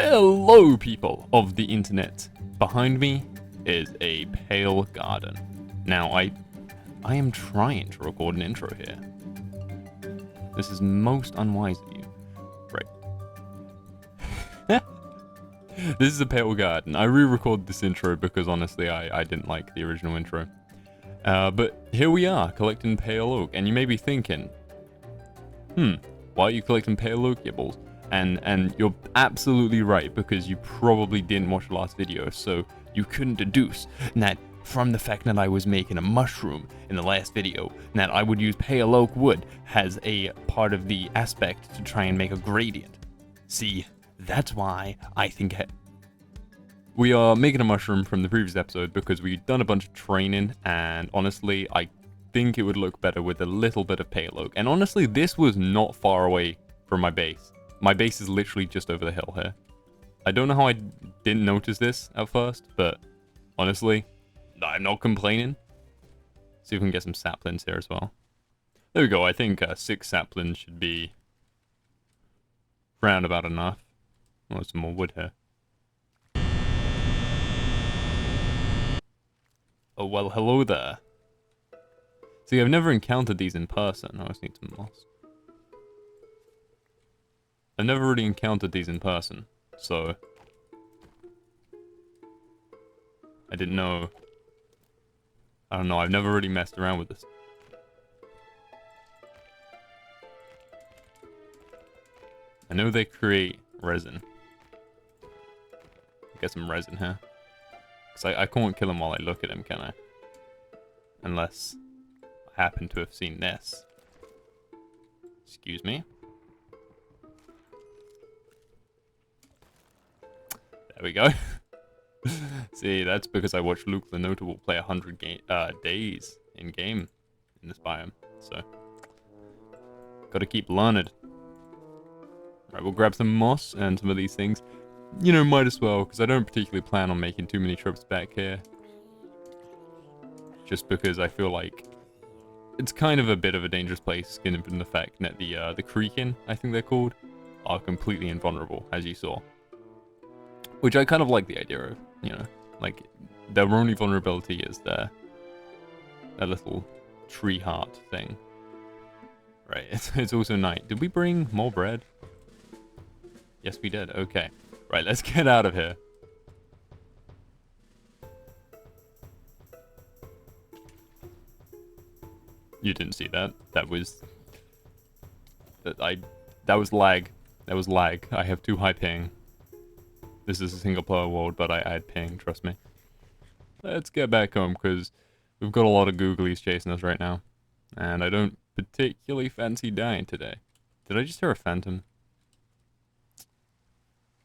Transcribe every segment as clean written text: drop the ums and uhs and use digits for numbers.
Hello, people of the internet. Behind me is a pale garden. Now, I am trying to record an intro here. This is most unwise of you. Right. This is a pale garden. I re-recorded this intro because honestly, I didn't like the original intro. But here we are, collecting pale oak. And you may be thinking, why are you collecting pale oak, Yibbles? And you're absolutely right, because you probably didn't watch the last video, so you couldn't deduce that from the fact that I was making a mushroom in the last video, that I would use pale oak wood as a part of the aspect to try and make a gradient. See, that's why I think we are making a mushroom from the previous episode, because we've done a bunch of training, and honestly, I think it would look better with a little bit of pale oak. And honestly, this was not far away from my base. My base is literally just over the hill here. I don't know how I didn't notice this at first, but honestly, I'm not complaining. See if we can get some saplings here as well. There we go. I think 6 saplings should be roundabout enough. Oh, some more wood here. Oh, well, hello there. See, I've never encountered these in person. I just need some moss. I've never really encountered these in person, so I didn't know. I don't know, I've never really messed around with this. I know they create resin. Get some resin here. Because I can't kill him while I look at him, can I? Unless I happen to have seen this. Excuse me. There we go. See, that's because I watched Luke the Notable play 100 days in game in this biome. So, gotta keep learning. Right, we'll grab some moss and some of these things. You know, might as well, because I don't particularly plan on making too many trips back here. Just because I feel like it's kind of a bit of a dangerous place, given the fact that the Creakin, I think they're called, are completely invulnerable, as you saw. Which I kind of like the idea of, you know, like, their only vulnerability is their little tree heart thing. Right, it's also night. Did we bring more bread? Yes, we did. Okay. Right, let's get out of here. You didn't see that. That was lag. That was lag. I have too high ping. This is a single player world, but I had ping, trust me. Let's get back home, because we've got a lot of googlies chasing us right now. And I don't particularly fancy dying today. Did I just hear a phantom?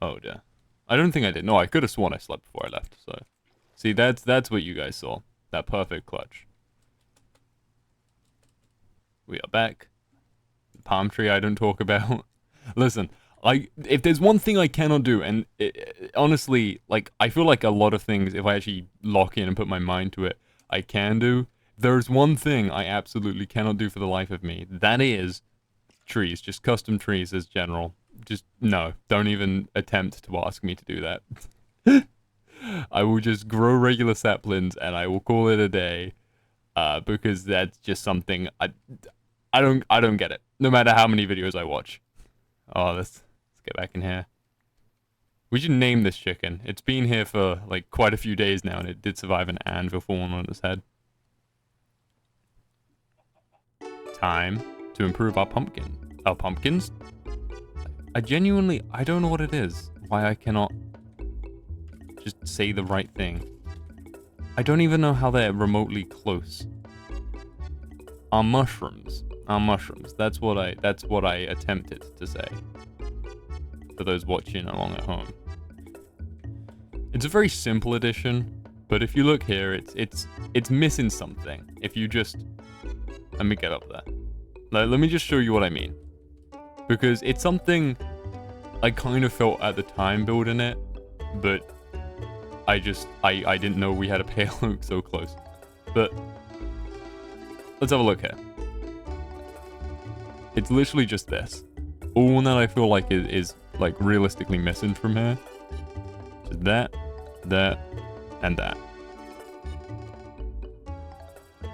Oh dear. I don't think I did. No, I could have sworn I slept before I left, so. See, that's what you guys saw. That perfect clutch. We are back. The palm tree I don't talk about. Listen. If there's one thing I cannot do, and honestly, like, I feel like a lot of things, if I actually lock in and put my mind to it, I can do. There's one thing I absolutely cannot do for the life of me. That is trees, just custom trees as general. Just, no, don't even attempt to ask me to do that. I will just grow regular saplings, and I will call it a day, because that's just something, I don't get it, no matter how many videos I watch. Oh, let's get back in here. We should name this chicken. It's been here for, like, quite a few days now, and it did survive an anvil falling on its head. Time to improve our pumpkins. I don't know what it is. Why I cannot just say the right thing. I don't even know how they're remotely close. Our mushrooms. That's what I attempted to say. For those watching along at home. It's a very simple addition, but if you look here, it's missing something. If you just, let me get up there. Let me just show you what I mean. Because it's something I kind of felt at the time building it, but I didn't know we had a pale oak so close. But let's have a look here. It's literally just this. All that I feel like is like realistically missing from here So that, that, and that.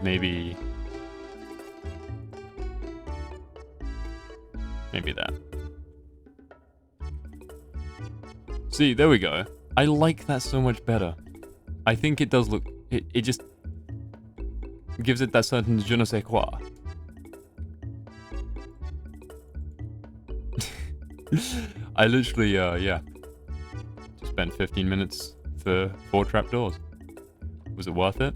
Maybe that. See, there we go. I like that so much better. I think it does look... It just gives it that certain je ne sais quoi. I literally, yeah. Just spent 15 minutes for 4 trapdoors. Was it worth it?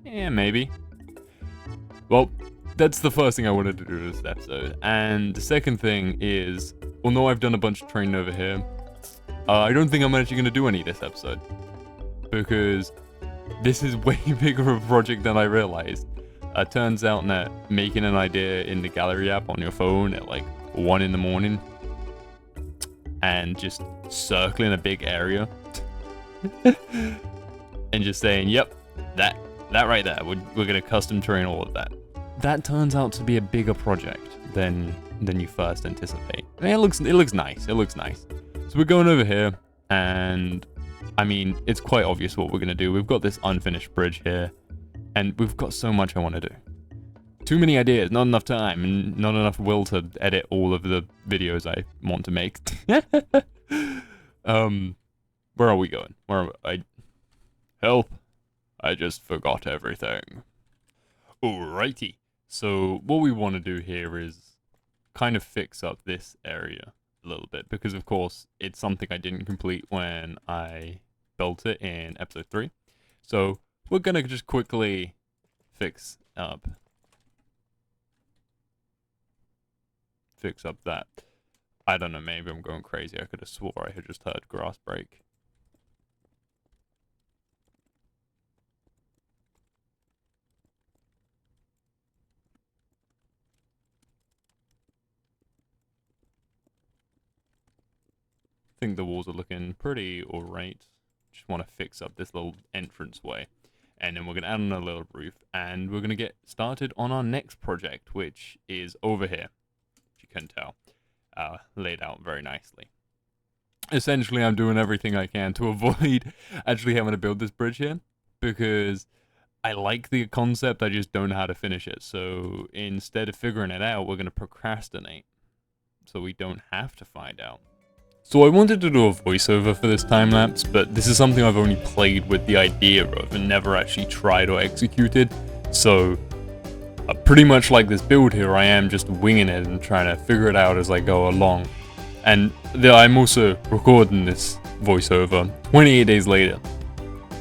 Yeah, maybe. Well, that's the first thing I wanted to do this episode. And the second thing is, although I've done a bunch of training over here, I don't think I'm actually going to do any this episode. Because this is way bigger of a project than I realized. Turns out that making an idea in the gallery app on your phone at like 1 in the morning and just circling a big area and just saying, yep, that right there, we're going to custom terrain all of that. That turns out to be a bigger project than you first anticipate. I mean, it looks nice. It looks nice. So we're going over here, and I mean, it's quite obvious what we're gonna do. We've got this unfinished bridge here, and we've got so much I want to do. Too many ideas, not enough time, and not enough will to edit all of the videos I want to make. Where are we going? Help! I just forgot everything. Alrighty. So what we want to do here is kind of fix up this area a little bit, because of course it's something I didn't complete when I built it in episode 3. So we're gonna just quickly fix up that. I don't know, maybe I'm going crazy. I could have swore I had just heard grass break. I think the walls are looking pretty alright. Just want to fix up this little entranceway. And then we're going to add on a little roof. And we're going to get started on our next project, which is over here. As you can tell. Laid out very nicely. Essentially, I'm doing everything I can to avoid actually having to build this bridge here. Because I like the concept, I just don't know how to finish it. So instead of figuring it out, we're going to procrastinate. So we don't have to find out. So I wanted to do a voiceover for this time-lapse, but this is something I've only played with the idea of and never actually tried or executed. So, pretty much like this build here, I am just winging it and trying to figure it out as I go along. And I'm also recording this voiceover 28 days later.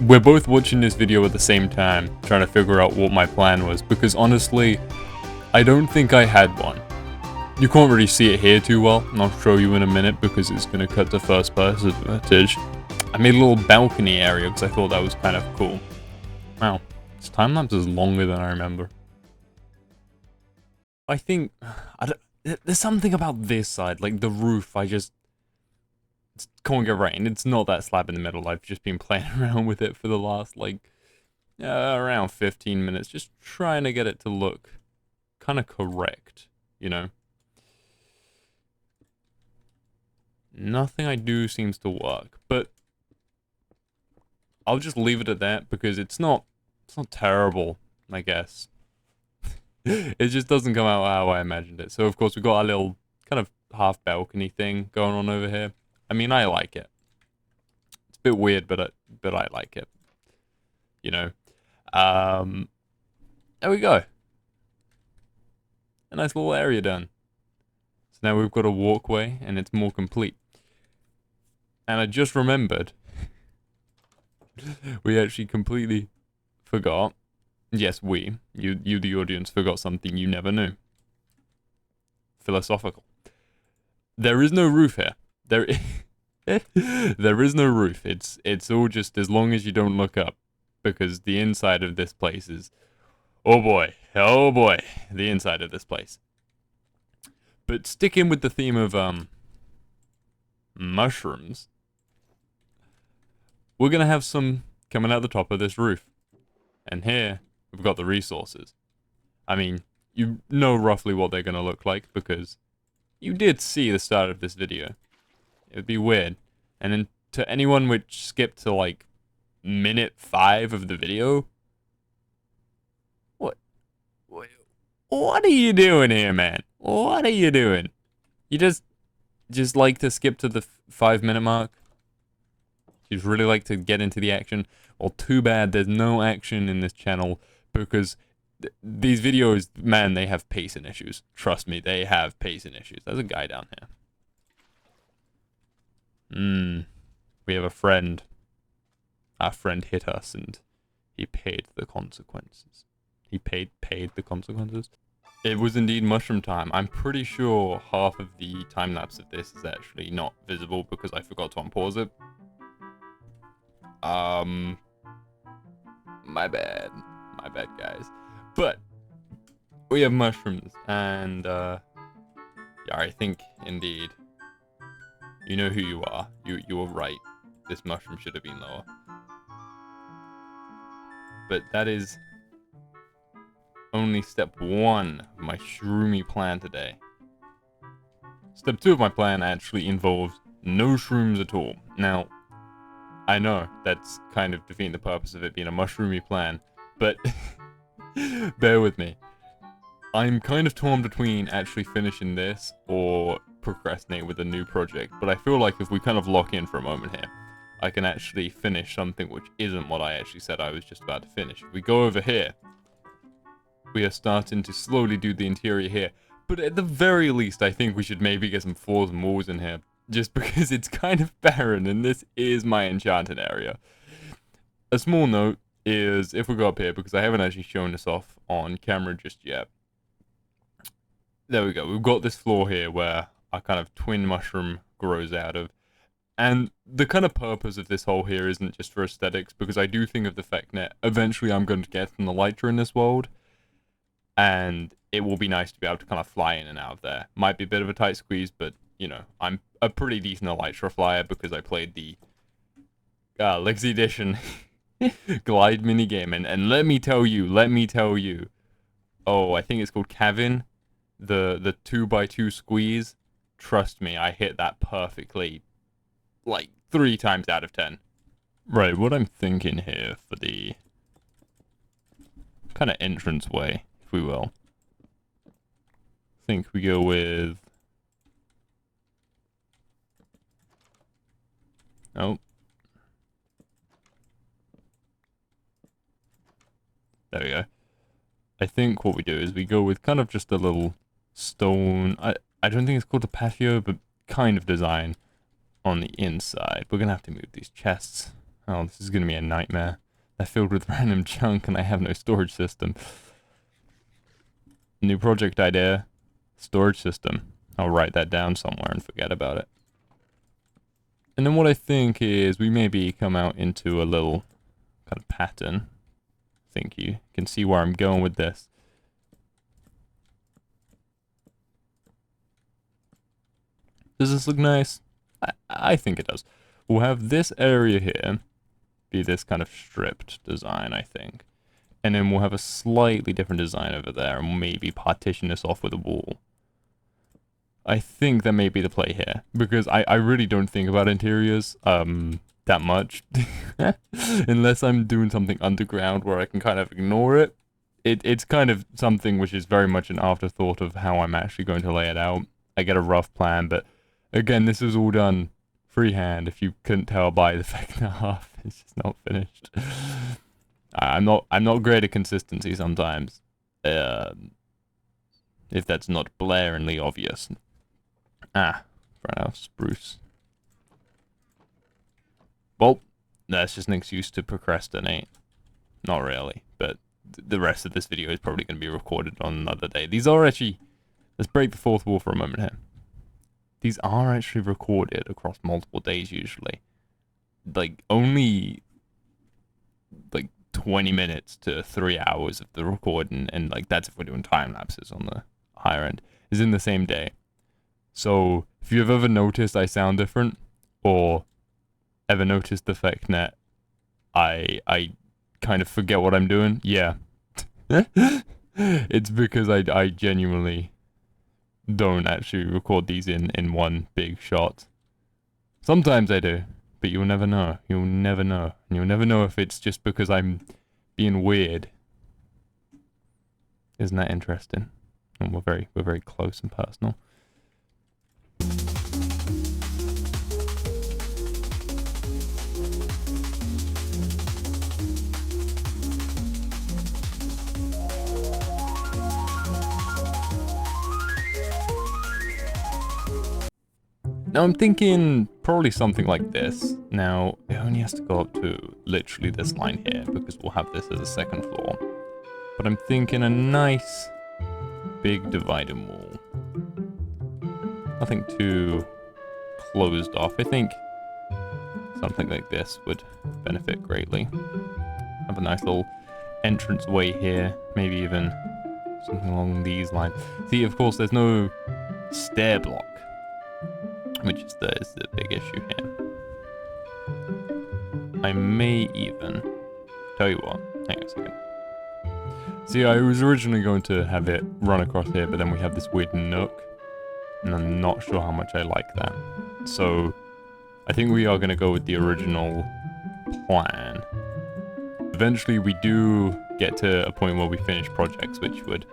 We're both watching this video at the same time, trying to figure out what my plan was, because honestly, I don't think I had one. You can't really see it here too well, and I'll show you in a minute because it's going to cut to first person footage. I made a little balcony area because I thought that was kind of cool. Wow, this time lapse is longer than I remember. I think, there's something about this side, like the roof, I just can't get right, and it's not that slab in the middle. I've just been playing around with it for the last, like, around 15 minutes, just trying to get it to look kind of correct, you know? Nothing I do seems to work, but I'll just leave it at that because it's not terrible, I guess. It just doesn't come out how I imagined it. So of course we've got our little kind of half balcony thing going on over here. I mean, I like it. It's a bit weird, but I like it. You know. There we go. A nice little area done. So now we've got a walkway and it's more complete. And I just remembered, we actually completely forgot. Yes, you the audience, forgot something you never knew. Philosophical. There is no roof here. There is no roof. It's all just as long as you don't look up, because the inside of this place is, oh boy, the inside of this place. But sticking with the theme of mushrooms, we're gonna have some coming out the top of this roof. And here, we've got the resources. I mean, you know roughly what they're gonna look like, because you did see the start of this video. It would be weird. And then to anyone which skipped to like minute 5 of the video, what are you doing here, man? What are you doing? You just like to skip to the 5-minute mark? You just really like to get into the action? Well, too bad there's no action in this channel, because these videos, man, they have pacing issues. Trust me, they have pacing issues. There's a guy down here. We have a friend. Our friend hit us and he paid the consequences. He paid the consequences. It was indeed mushroom time. I'm pretty sure half of the time lapse of this is actually not visible because I forgot to unpause it. My bad. My bad, guys. But we have mushrooms, and yeah, I think indeed you know who you are. You were right. This mushroom should have been lower. But that is only step 1 of my shroomy plan today. Step 2 of my plan actually involves no shrooms at all. Now, I know that's kind of defeating the purpose of it being a mushroomy plan, but bear with me. I'm kind of torn between actually finishing this or procrastinate with a new project, but I feel like if we kind of lock in for a moment here, I can actually finish something which isn't what I actually said I was just about to finish. If we go over here, we are starting to slowly do the interior here, but at the very least I think we should maybe get some floors and walls in here, just because it's kind of barren and this is my enchanted area. A small note is, if we go up here, because I haven't actually shown this off on camera just yet. There we go, we've got this floor here where our kind of twin mushroom grows out of. And the kind of purpose of this hole here isn't just for aesthetics, because I do think of the fact that eventually I'm going to get from the elytra in this world, and it will be nice to be able to kind of fly in and out of there. Might be a bit of a tight squeeze, but, you know, I'm a pretty decent elytra flyer because I played the Legacy Edition glide minigame, and let me tell you, oh, I think it's called Kavin, the 2x2 squeeze. Trust me, I hit that perfectly, like 3 times out of 10. Right, what I'm thinking here for the kind of entrance way, if we will, I think we go with, oh, there we go. I think what we do is we go with kind of just a little stone, I don't think it's called a patio, but kind of design on the inside. We're gonna have to move these chests. Oh, this is gonna be a nightmare. They're filled with random junk and I have no storage system. New project idea, storage system. I'll write that down somewhere and forget about it. And then what I think is we maybe come out into a little kind of pattern. I think you can see where I'm going with this. Does this look nice? I think it does. We'll have this area here be this kind of stripped design, I think. And then we'll have a slightly different design over there and maybe partition this off with a wall. I think that may be the play here, because I really don't think about interiors that much. Unless I'm doing something underground where I can kind of ignore it. It's kind of something which is very much an afterthought of how I'm actually going to lay it out. I get a rough plan, but again, this is all done freehand, if you couldn't tell by the fact that half is just not finished. I'm not great at consistency sometimes. If that's not blaringly obvious. Fair enough, spruce. Well, that's just an excuse to procrastinate. Not really, but the rest of this video is probably going to be recorded on another day. These are actually, let's break the fourth wall for a moment here. These are actually recorded across multiple days usually. Like, only, like, 20 minutes to 3 hours of the recording, and like, that's if we're doing time lapses on the higher end, is in the same day. So, if you've ever noticed I sound different, or ever noticed the fact that I kind of forget what I'm doing, yeah. It's because I genuinely don't actually record these in one big shot. Sometimes I do, but you'll never know. You'll never know. And you'll never know if it's just because I'm being weird. Isn't that interesting? And we're very close and personal. Now I'm thinking probably something like this. Now, it only has to go up to literally this line here because we'll have this as a second floor. But I'm thinking a nice big dividing wall. Nothing too closed off. I think something like this would benefit greatly. Have a nice little entrance way here. Maybe even something along these lines. See, of course, there's no stair block, which is the big issue here. I may even tell you what. Hang on a second. See, I was originally going to have it run across here, but then we have this weird nook, and I'm not sure how much I like that. So, I think we are going to go with the original plan. Eventually, we do get to a point where we finish projects, which would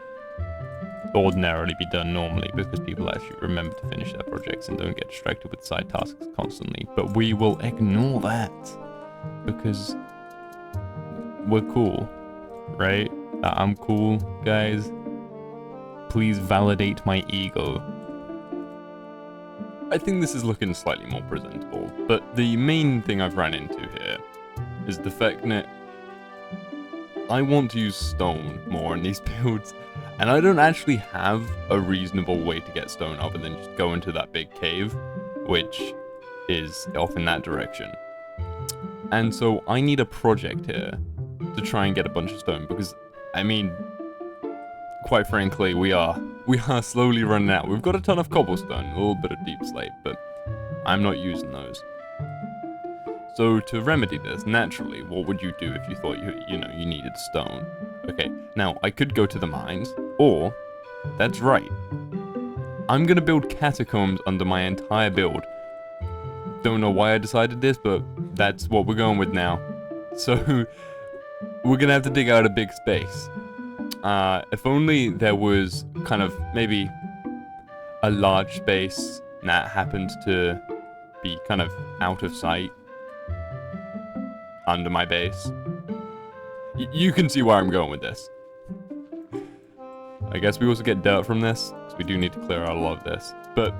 ordinarily be done normally because people actually remember to finish their projects and don't get distracted with side tasks constantly. But we will ignore that because we're cool, right? I'm cool, guys. Please validate my ego. I think this is looking slightly more presentable, but the main thing I've ran into here is the fact that I want to use stone more in these builds, and I don't actually have a reasonable way to get stone other than just go into that big cave, which is off in that direction. And so I need a project here to try and get a bunch of stone, because, I mean, quite frankly, we are slowly running out. We've got a ton of cobblestone, a little bit of deep slate, but I'm not using those. So to remedy this, naturally, what would you do if you thought you needed stone? Okay, now I could go to the mines, or, that's right, I'm gonna build catacombs under my entire build. Don't know why I decided this, but that's what we're going with now. So, we're gonna have to dig out a big space. If only there was kind of maybe a large space that happened to be kind of out of sight under my base. You can see where I'm going with this. I guess we also get dirt from this, because we do need to clear out a lot of this. But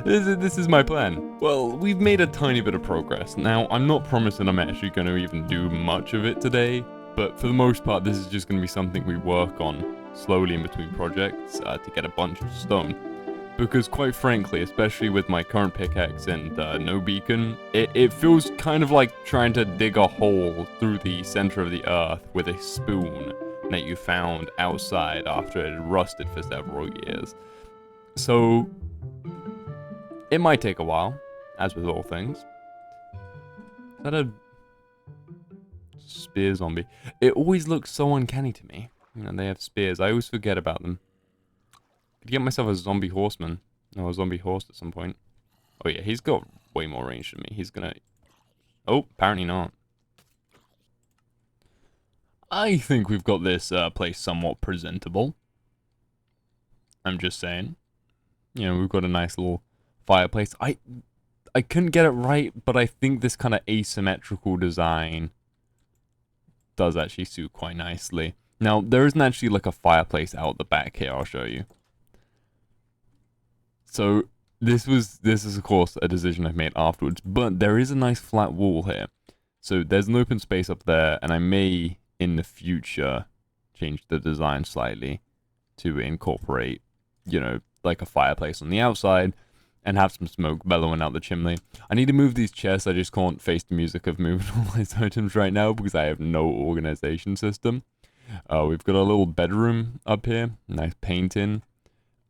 this is my plan. Well, we've made a tiny bit of progress. Now, I'm not promising I'm actually going to even do much of it today, but for the most part, this is just going to be something we work on slowly in between projects to get a bunch of stone. Because quite frankly, especially with my current pickaxe and no beacon, it feels kind of like trying to dig a hole through the center of the earth with a spoon that you found outside after it had rusted for several years. So, it might take a while, as with all things. Is that a spear zombie? It always looks so uncanny to me. You know, they have spears. I always forget about them. Could get myself a zombie horseman. Or a zombie horse at some point. Oh yeah, he's got way more range than me. He's gonna... Oh, apparently not. I think we've got this place somewhat presentable. I'm just saying. You know, we've got a nice little fireplace. I couldn't get it right, but I think this kind of asymmetrical design does actually suit quite nicely. Now, there isn't actually like a fireplace out the back here. I'll show you. So, this is of course a decision I've made afterwards, but there is a nice flat wall here. So, there's an open space up there, and I may, in the future, change the design slightly to incorporate, you know, like a fireplace on the outside, and have some smoke bellowing out the chimney. I need to move these chests. I just can't face the music of moving all these items right now because I have no organization system. We've got a little bedroom up here. Nice painting.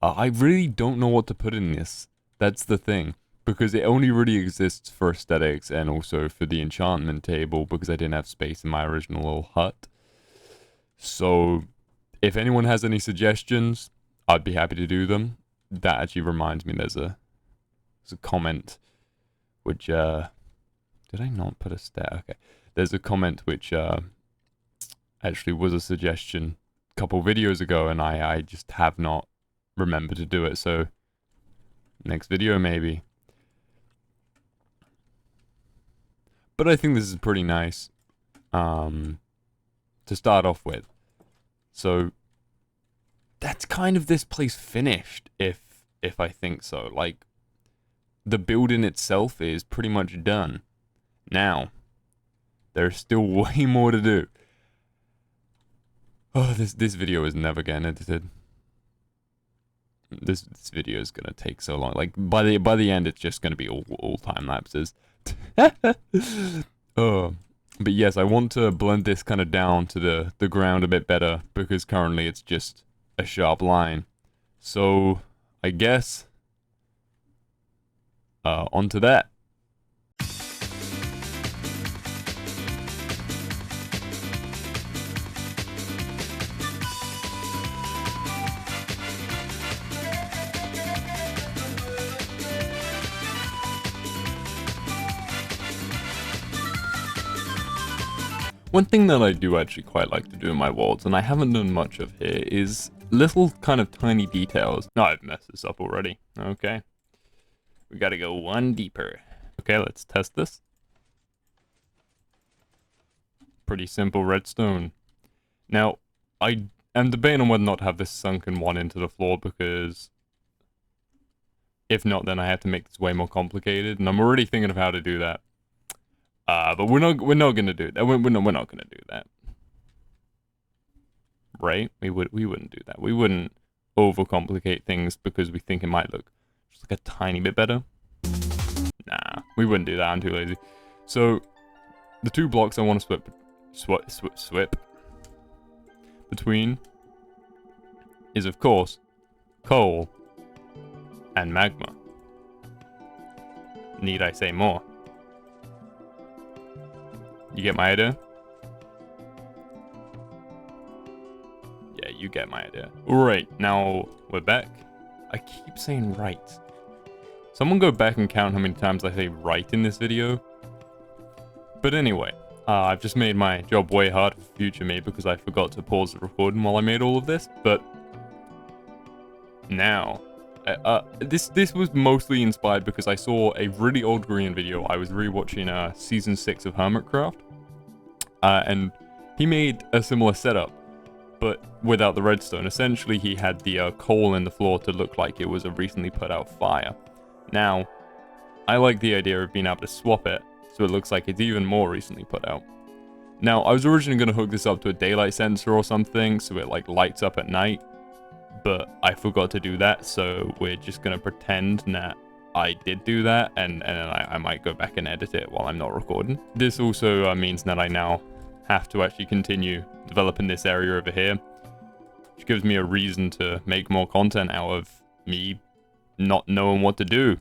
I really don't know what to put in this. That's the thing. Because it only really exists for aesthetics and also for the enchantment table because I didn't have space in my original little hut. So, if anyone has any suggestions, I'd be happy to do them. That actually reminds me there's a comment which Did I not put a stair? Okay. There's a comment which actually was a suggestion a couple videos ago, and I just have not remembered to do it. So next video maybe. But I think this is pretty nice to start off with. So that's kind of this place finished, if I think so. Like, the building itself is pretty much done. Now, there's still way more to do. Oh, this video is never getting edited. This video is gonna take so long. Like, by the end, it's just gonna be all time lapses. Oh, but yes, I want to blend this kind of down to the ground a bit better, because currently it's just a sharp line. So I guess onto that. One thing that I do actually quite like to do in my worlds, and I haven't done much of here, is little kind of tiny details. No, I've messed this up already. Okay. We gotta go one deeper. Okay, let's test this. Pretty simple redstone. Now, I am debating on whether or not to have this sunken one into the floor, because if not, then I have to make this way more complicated, and I'm already thinking of how to do that. But we're not gonna do that. We're not gonna do that. Right? We wouldn't do that. We wouldn't overcomplicate things because we think it might look just like a tiny bit better. Nah, we wouldn't do that. I'm too lazy. So the two blocks I want to swip between is, of course, coal and magma. Need I say more? You get my idea? Yeah, you get my idea. Alright, now we're back. I keep saying right. Someone go back and count how many times I say right in this video. But anyway, I've just made my job way harder for future me because I forgot to pause the recording while I made all of this. But now, this was mostly inspired because I saw a really old Green video. I was rewatching season 6 of Hermitcraft, and he made a similar setup, but without the redstone. Essentially, he had the coal in the floor to look like it was a recently put out fire. Now, I like the idea of being able to swap it, so it looks like it's even more recently put out. Now, I was originally going to hook this up to a daylight sensor or something, so it like lights up at night, but I forgot to do that, so we're just going to pretend that I did do that, and I might go back and edit it while I'm not recording. This also means that I now have to actually continue developing this area over here, which gives me a reason to make more content out of me not knowing what to do,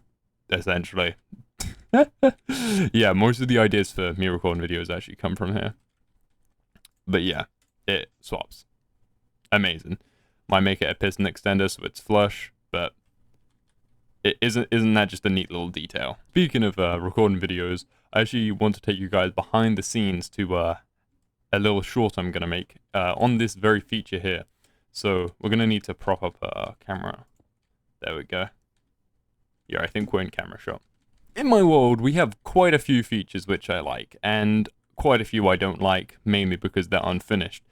essentially. Yeah, most of the ideas for me recording videos actually come from here. But yeah, it swaps. Amazing. Might make it a piston extender so it's flush, but it isn't that just a neat little detail? Speaking of recording videos, I actually want to take you guys behind the scenes to a little short I'm gonna make on this very feature here. So we're gonna need to prop up a camera. There we go. Yeah, I think we're in camera shot. In my world, we have quite a few features which I like, and quite a few I don't like, mainly because they're unfinished.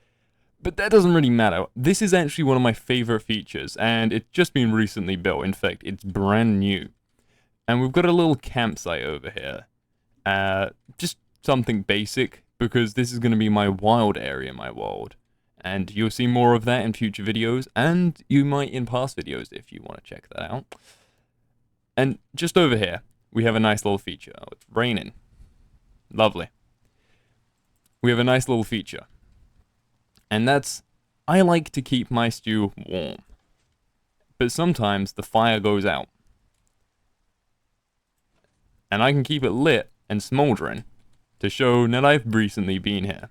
But that doesn't really matter. This is actually one of my favorite features, and it's just been recently built. In fact, it's brand new. And we've got a little campsite over here. Just something basic, because this is going to be my wild area in my world. And you'll see more of that in future videos, and you might in past videos if you want to check that out. And just over here, we have a nice little feature. Oh, it's raining. Lovely. We have a nice little feature. And that's, I like to keep my stew warm. But sometimes the fire goes out. And I can keep it lit and smoldering to show that I've recently been here.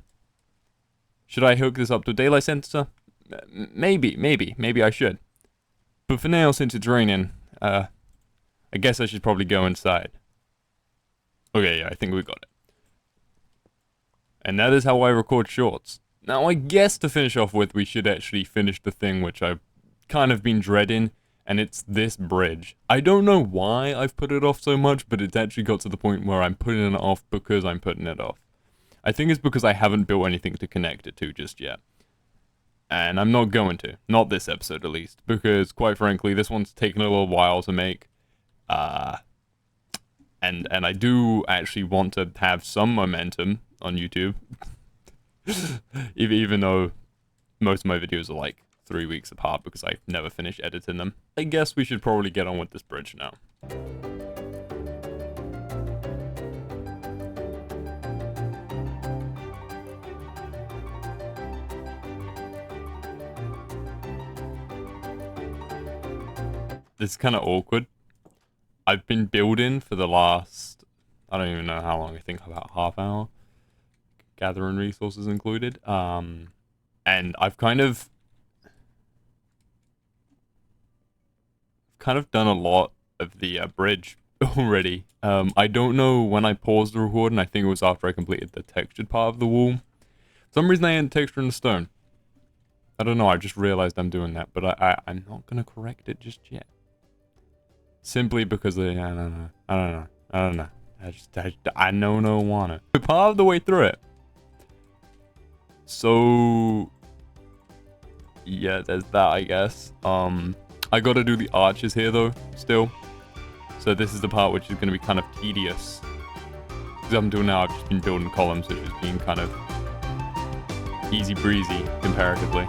Should I hook this up to a daylight sensor? Maybe I should. But for now, since it's raining, I guess I should probably go inside. Okay, yeah, I think we got it. And that is how I record shorts. Now, I guess to finish off with, we should actually finish the thing which I've kind of been dreading, and it's this bridge. I don't know why I've put it off so much, but it's actually got to the point where I'm putting it off because I'm putting it off. I think it's because I haven't built anything to connect it to just yet. And I'm not going to. Not this episode, at least. Because, quite frankly, this one's taken a little while to make. And I do actually want to have some momentum on YouTube. Even though most of my videos are like 3 weeks apart because I never finish editing them. I guess we should probably get on with this bridge now. This is kind of awkward. I've been building for the last, I don't even know how long, I think about half hour. Gathering resources included. And I've kind of done a lot of the bridge already. I don't know when I paused the recording. I think it was after I completed the textured part of the wall. For some reason I ain't texturing the stone. I don't know, I just realized I'm doing that, but I'm not gonna correct it just yet. Simply because I don't know. I no wanna. We're part of the way through it. So yeah, there's that, I guess. I gotta do the arches here though, still. So this is the part which is gonna be kind of tedious. Because up until now I've just been building columns, which has been kind of easy breezy comparatively.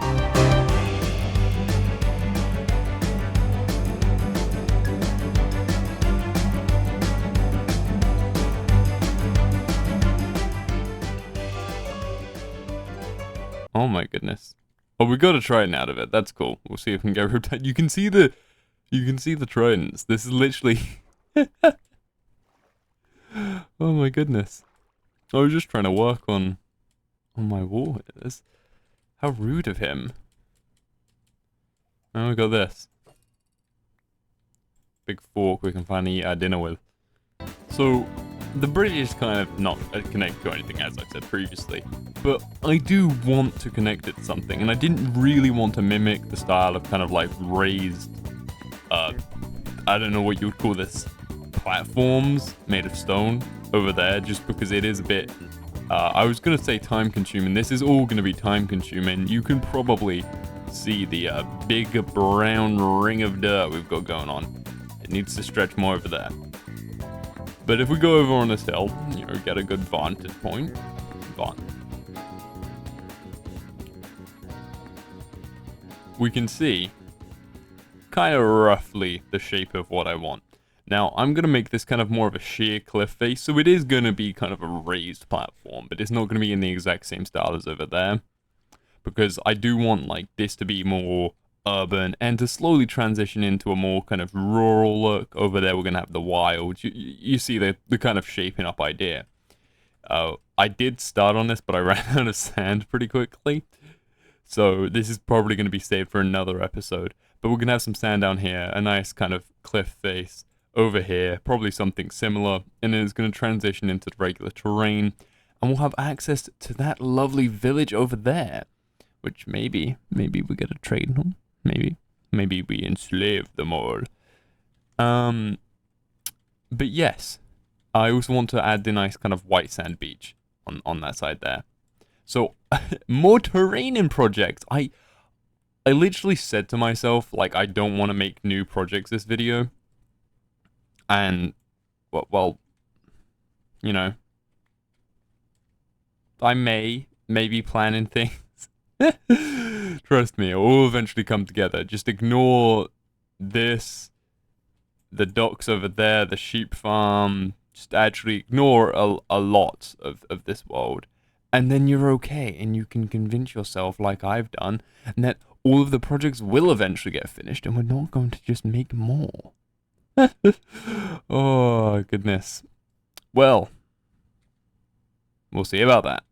Oh my goodness. Oh, we gotta trident out of it. That's cool. We'll see if we can get rid of that. You can see the tridents. This is literally oh my goodness. I was just trying to work on my wall. How rude of him. Now we got this. Big fork we can finally eat our dinner with. So the bridge is kind of not connected to anything, as I said previously, but I do want to connect it to something, and I didn't really want to mimic the style of kind of like raised, I don't know what you would call this, platforms made of stone over there, just because it is a bit, I was going to say time consuming. This is all going to be time consuming. You can probably see the big brown ring of dirt we've got going on. It needs to stretch more over there. But if we go over on this hill, you know, get a good vantage point. We can see kind of roughly the shape of what I want. Now, I'm going to make this kind of more of a sheer cliff face, so it is going to be kind of a raised platform, but it's not going to be in the exact same style as over there. Because I do want like this to be more urban and to slowly transition into a more kind of rural look. Over there we're going to have the wild. You see the kind of shaping up idea. I did start on this, but I ran out of sand pretty quickly. So this is probably going to be saved for another episode. But we're going to have some sand down here, a nice kind of cliff face over here, probably something similar, and then it's going to transition into the regular terrain. And we'll have access to that lovely village over there, which maybe we get a trade on. Maybe we enslave them all. But yes, I also want to add the nice kind of white sand beach on that side there. So more terrain in projects. I literally said to myself, like, I don't want to make new projects this video. And well, you know, I may be planning things. Trust me, it will eventually come together. Just ignore this, the docks over there, the sheep farm. Just actually ignore a lot of this world. And then you're okay, and you can convince yourself, like I've done, and that all of the projects will eventually get finished, and we're not going to just make more. Oh, goodness. Well, we'll see about that.